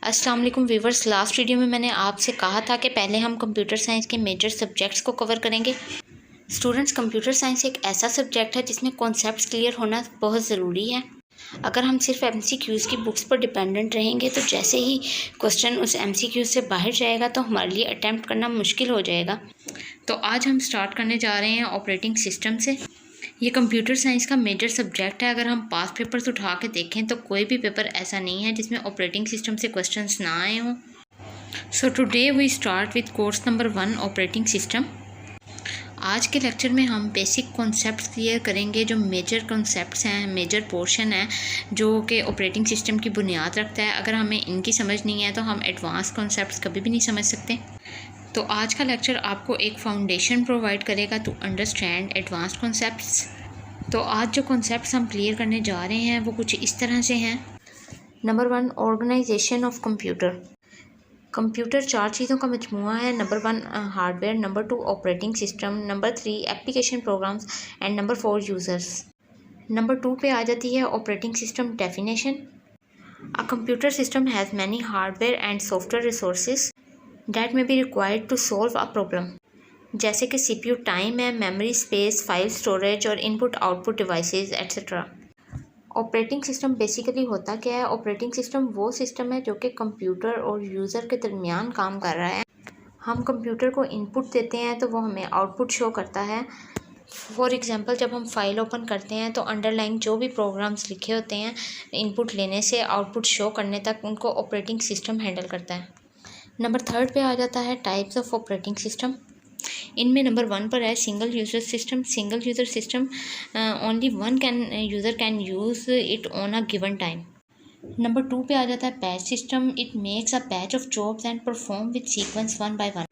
अस्सलाम वालेकुम viewers. Last video में मैंने आपसे कहा था कि पहले हम कंप्यूटर साइंस के मेजर सब्जेक्ट्स को कवर करेंगे। स्टूडेंट्स, कंप्यूटर साइंस एक ऐसा सब्जेक्ट है जिसमें कॉन्सेप्ट्स क्लियर होना बहुत ज़रूरी है। अगर हम सिर्फ MCQs की बुक्स पर डिपेंडेंट रहेंगे तो जैसे ही क्वेश्चन उस MCQ से बाहर जाएगा तो हमारे लिए अटैम्प्ट करना मुश्किल हो जाएगा। तो आज हम स्टार्ट करने जा रहे हैं ऑपरेटिंग सिस्टम से। ये कंप्यूटर साइंस का मेजर सब्जेक्ट है। अगर हम पास पेपर्स उठा के देखें तो कोई भी पेपर ऐसा नहीं है जिसमें ऑपरेटिंग सिस्टम से क्वेश्चंस ना आए हों। So today we start with course number 1 operating system. आज के लेक्चर में हम बेसिक कॉन्सेप्ट्स क्लियर करेंगे, जो मेजर कॉन्सेप्ट्स हैं, मेजर पोर्शन है जो कि ऑपरेटिंग सिस्टम की बुनियाद रखता है। अगर हमें इनकी समझ नहीं है तो हम एडवांस कॉन्सेप्ट्स कभी भी नहीं समझ सकते। तो आज का लेक्चर आपको एक फाउंडेशन प्रोवाइड करेगा टू अंडरस्टैंड एडवांस्ड कॉन्सेप्ट्स। तो आज जो कॉन्सेप्ट्स हम क्लियर करने जा रहे हैं वो कुछ इस तरह से हैं। Number 1, organisation of computer. Computer 4 चीज़ों का मजमूआ है। Number 1 hardware, number 2 operating system, number 3 application programs and number 4 users. Number 2 पे आ जाती है operating system definition. A computer system has many hardware and software resources that may be required to solve a problem. जैसे कि CPU time है, memory space, file storage और input output devices etcetera. Operating system basically होता क्या है? Operating system वो system है जो कि कंप्यूटर और यूज़र के दरमियान काम कर रहा है। हम कंप्यूटर को इनपुट देते हैं तो वो हमें आउटपुट शो करता है। फॉर एग्ज़ाम्पल, जब हम फाइल ओपन करते हैं तो अंडरलाइन जो भी प्रोग्राम्स लिखे होते हैं, इनपुट लेने से आउटपुट शो करने तक उनको ऑपरेटिंग सिस्टम हैंडल करता है। नंबर 3 पे आ जाता है टाइप्स ऑफ ऑपरेटिंग सिस्टम। इनमें नंबर 1 पर है single user system. Single user system only one user can use it on a given time. Number 2 पे आ जाता है batch system. It makes a batch of jobs and perform with sequence 1 by 1।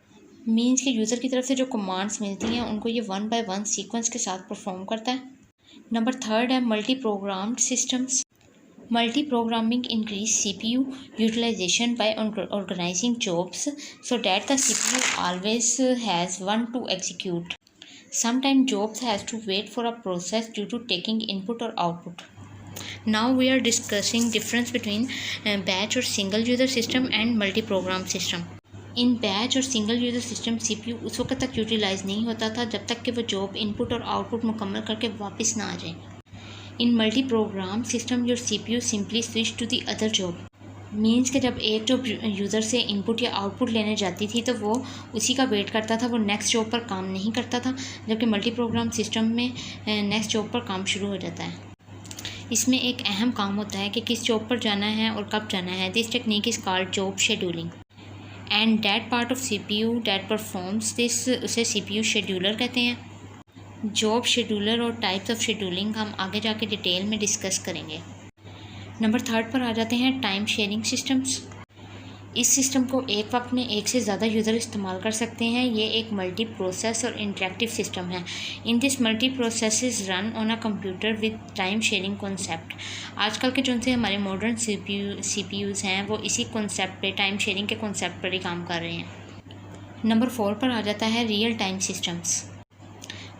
Means के user की तरफ से जो commands मिलती हैं उनको ये 1 बाय 1 सीक्वेंस के साथ परफॉर्म करता है। नंबर 3 है multi programmed systems. Multi-programming increase CPU utilization by organizing jobs so that the CPU always has one to execute. Sometimes jobs has to wait for a process due to taking input or output. Now we are discussing difference between batch or single user system and multi-program system. In batch और single user system CPU उस वक्त तक utilise नहीं होता था जब तक कि वो जॉब इनपुट और आउटपुट मुकम्मल करके वापस ना आ जाए। In multi program system your CPU simply switch to the other job. Means कि जब एक जॉब यूज़र से इनपुट या आउटपुट लेने जाती थी तो वो उसी का वेट करता था, वो नेक्स्ट जॉब पर काम नहीं करता था। जबकि मल्टी प्रोग्राम सिस्टम में नेक्स्ट जॉब पर काम शुरू हो जाता है। इसमें एक अहम काम होता है कि किस जॉब पर जाना है और कब जाना है। This technique is called job scheduling and that part of CPU that performs this उसे CPU शेड्यूलर कहते हैं। जॉब शेड्यूलर और टाइप्स ऑफ शेड्यूलिंग हम आगे जाके डिटेल में डिस्कस करेंगे। नंबर 3 पर आ जाते हैं टाइम शेयरिंग सिस्टम्स। इस सिस्टम को एक वक्त में एक से ज़्यादा यूज़र इस्तेमाल कर सकते हैं। ये एक मल्टी प्रोसेस और इंटरेक्टिव सिस्टम है। In this multi processes run on a computer with time sharing concept. आजकल के जो से हमारे मॉडर्न CPUs हैं वो इसी कॉन्सेप्ट पे, टाइम शेयरिंग के कॉन्सेप्ट पर ही काम कर रहे हैं। नंबर 4 पर आ जाता है रियल टाइम सिस्टम्स।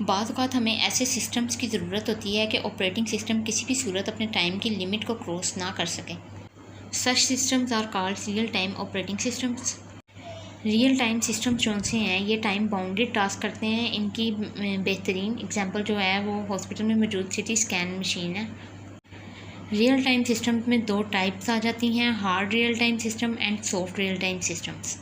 बाद वक़्त हमें ऐसे सिस्टम्स की ज़रूरत होती है कि ऑपरेटिंग सिस्टम किसी भी सूरत अपने टाइम की लिमिट को क्रॉस ना कर सके। Such systems are called real time operating systems. Real time systems जो से हैं ये टाइम बाउंडेड टास्क करते हैं। इनकी बेहतरीन एग्जांपल जो है वो हॉस्पिटल में मौजूद CT स्कैन मशीन है। रियल टाइम सिस्टम में 2 टाइप्स आ जाती हैं, hard real time system and soft real time systems.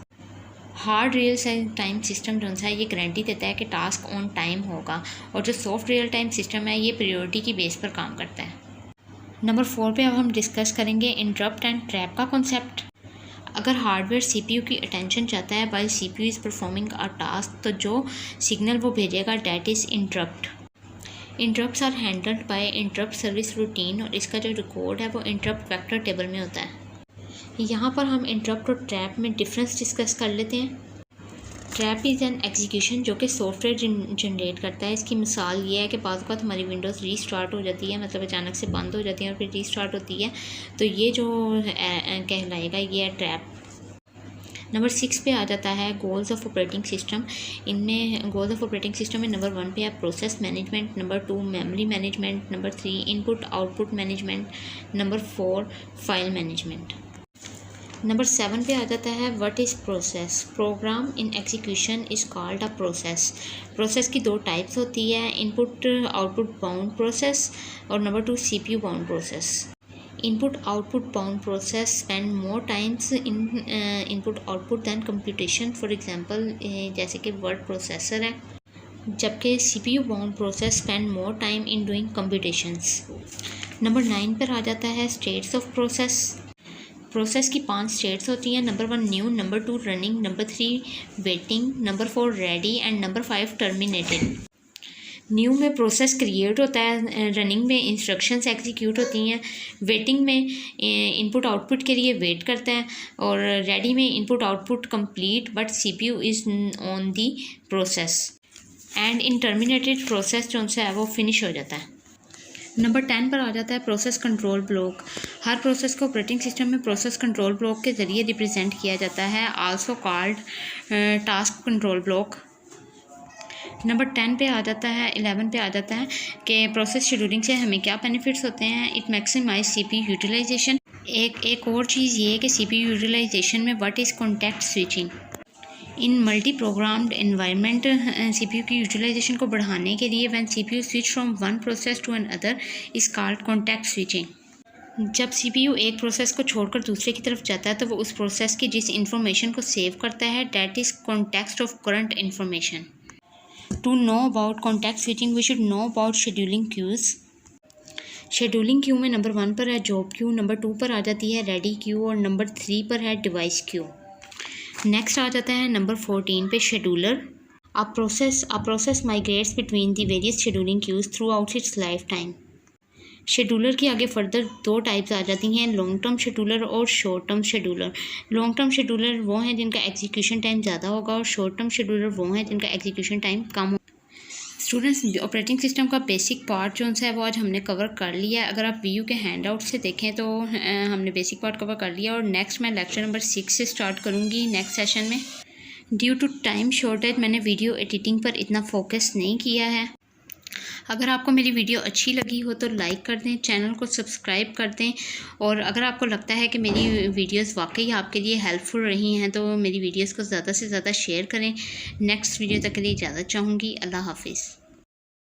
Hard real time system जो है ये गारंटी देता है कि टास्क ऑन टाइम होगा, और जो सॉफ्ट रियल टाइम सिस्टम है ये प्रायोरिटी की बेस पर काम करता है। नंबर 4 पे अब हम डिस्कस करेंगे इंटरप्ट एंड ट्रैप का कॉन्सेप्ट। अगर हार्डवेयर CPU की अटेंशन चाहता है while CPU is performing a task, तो जो सिग्नल वो भेजेगा that is interrupt. Interrupts are handled by interrupt service routine, और इसका जो रिकॉर्ड है वो इंटरप्ट वेक्टर टेबल में होता है। यहाँ पर हम इंटरप्ट और ट्रैप में डिफरेंस डिस्कस कर लेते हैं। ट्रैप इज़ एन एग्जीक्यूशन जो कि सॉफ्टवेयर जनरेट करता है। इसकी मिसाल ये है कि बाद वक्त हमारी विंडोज़ रीस्टार्ट हो जाती है, मतलब अचानक से बंद हो जाती है और फिर रीस्टार्ट होती है, तो ये जो कहलाएगा ये है ट्रैप। नंबर 6 पे आ जाता है गोल्स ऑफ ऑपरेटिंग सिस्टम। इनमें गोल्स ऑफ ऑपरेटिंग सिस्टम में नंबर 1 पे है process management, number 2 memory management, number 3 input output management, number 4 file management. Number 7 पे आ जाता है what is process. Program in execution is called a process. Process की दो टाइप्स होती है, इनपुट आउटपुट बाउंड प्रोसेस और number 2 CPU bound process. Input output bound process spend more times in input output than computation. For example जैसे कि word processor है, जबकि CPU bound process spend more time in doing computations. Number 9 पर आ जाता है states of process. Process की 5 states होती हैं। Number 1 new, number 2 running, number 3 waiting, number 4 ready and number 5 terminated. New में प्रोसेस क्रिएट होता है, रनिंग में इंस्ट्रक्शंस एग्जीक्यूट होती हैं, वेटिंग में इनपुट आउटपुट के लिए वेट करते हैं और रेडी में input output complete but CPU is on the process and in terminated process जो उनसे है वो फिनिश हो जाता है। नंबर 10 पर आ जाता है प्रोसेस कंट्रोल ब्लॉक। हर प्रोसेस को ऑपरेटिंग सिस्टम में प्रोसेस कंट्रोल ब्लॉक के ज़रिए रिप्रेजेंट किया जाता है, also called task control block. Number 10 पे आ जाता है 11 पे आ जाता है कि प्रोसेस शेड्यूलिंग से हमें क्या बेनिफिट्स होते हैं। It maximise CPU utilisation. एक और चीज़ ये है कि CPU यूटिलाइजेशन में what is contact switching. In multi programmed environment CPU की यूटिलाइजेशन को बढ़ाने के लिए when CPU switch from one process to another is called contact switching. जब CPU एक प्रोसेस को छोड़कर दूसरे की तरफ जाता है तो वो उस प्रोसेस की जिस इंफॉर्मेशन को सेव करता है that is context of current information. To know about contact switching we should know about scheduling queues. Scheduling queue में नंबर 1 पर है जॉब क्यू, नंबर 2 पर आ जाती है रेडी क्यू और नंबर 3 पर है डिवाइस क्यू। नेक्स्ट आ जाता है नंबर 14 पे scheduler. A process migrates between the various scheduling queues throughout its lifetime. Scheduler की आगे फर्दर 2 टाइप्स आ जाती हैं, लॉन्ग टर्म शेड्यूलर और short term scheduler. Long term scheduler वो हैं जिनका एग्जीक्यूशन टाइम ज़्यादा होगा और शॉर्ट टर्म शेड्यूलर वो हैं जिनका एग्जीक्यूशन टाइम कम होगा। स्टूडेंट्स, ऑपरेटिंग सिस्टम का बेसिक पार्ट जो है वो आज हमने कवर कर लिया है। अगर आप वीयू के हैंड आउट से देखें तो हमने बेसिक पार्ट कवर कर लिया और नेक्स्ट मैं लेक्चर नंबर 6 से स्टार्ट करूँगी नेक्स्ट सेशन में। ड्यू टू टाइम शॉर्टेज मैंने वीडियो एडिटिंग पर इतना फोकस नहीं किया है। अगर आपको मेरी वीडियो अच्छी लगी हो तो लाइक कर दें, चैनल को सब्सक्राइब कर दें और अगर आपको लगता है कि मेरी वीडियोस वाकई आपके लिए हेल्पफुल रही हैं तो मेरी वीडियोस को ज़्यादा से ज़्यादा शेयर करें। नेक्स्ट वीडियो तक के लिए इजाज़त चाहूँगी। अल्लाह हाफिज़।